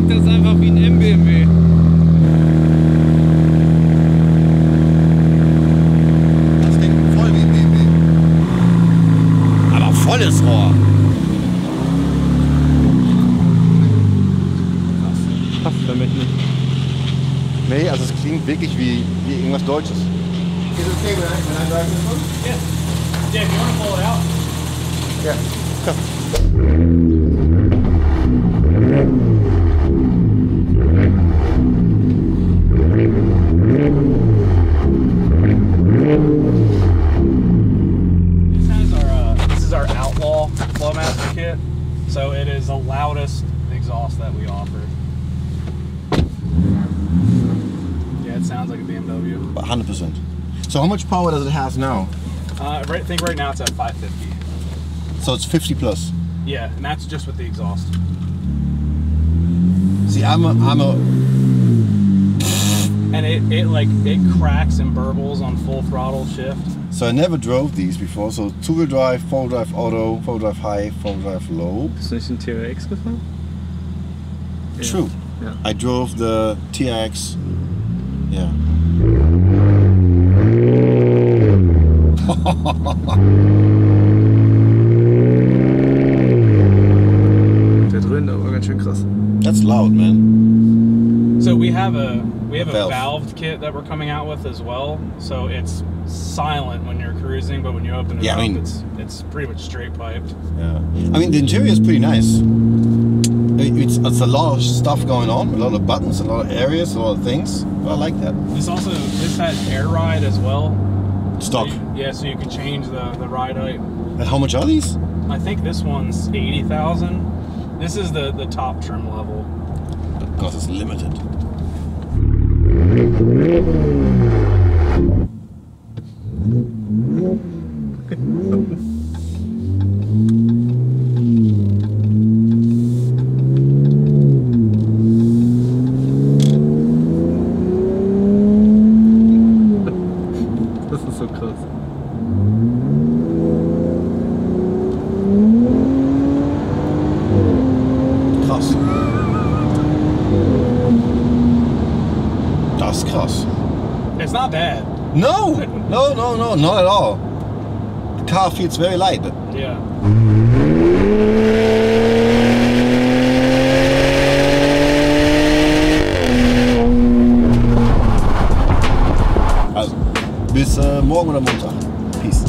Das ist einfach wie ein MBMW. Das klingt voll wie ein BMW. Aber volles Rohr. Passt für mich nicht. Nee, also es klingt wirklich wie irgendwas Deutsches. Is it okay when I drive this one? Yeah. Yeah, if you want to pull it out. Yeah. Come. Flowmaster kit. So it is the loudest exhaust that we offer. Yeah, it sounds like a BMW. 100%. So how much power does it have now? I think right now it's at 550. So it's 50 plus. Yeah, and that's just with the exhaust. See, I'm a and it cracks and burbles on full throttle shift. So I never drove these before. So two-wheel drive, four-wheel drive auto, four-wheel drive high, four-wheel drive low. Hast du nicht den TRX gefahren? True. Yeah. I drove the TRX. Yeah. Der dröhnt aber ganz schön krass. That's loud, man. So we have a valved kit that we're coming out with as well. So it's silent when you're cruising, but when you open it up, it's pretty much straight piped. Yeah. I mean, the interior is pretty nice. It's a lot of stuff going on, a lot of buttons, a lot of areas, a lot of things. But I like that. This has air ride as well. Stock. So you can change the ride height. And how much are these? I think this one's 80,000. This is the top trim level. Because it's limited. Das ist so krass. Krass. Das ist krass. It's not bad. No, not at all. The car feels very light. Yeah. Also, bis morgen oder Montag. Peace.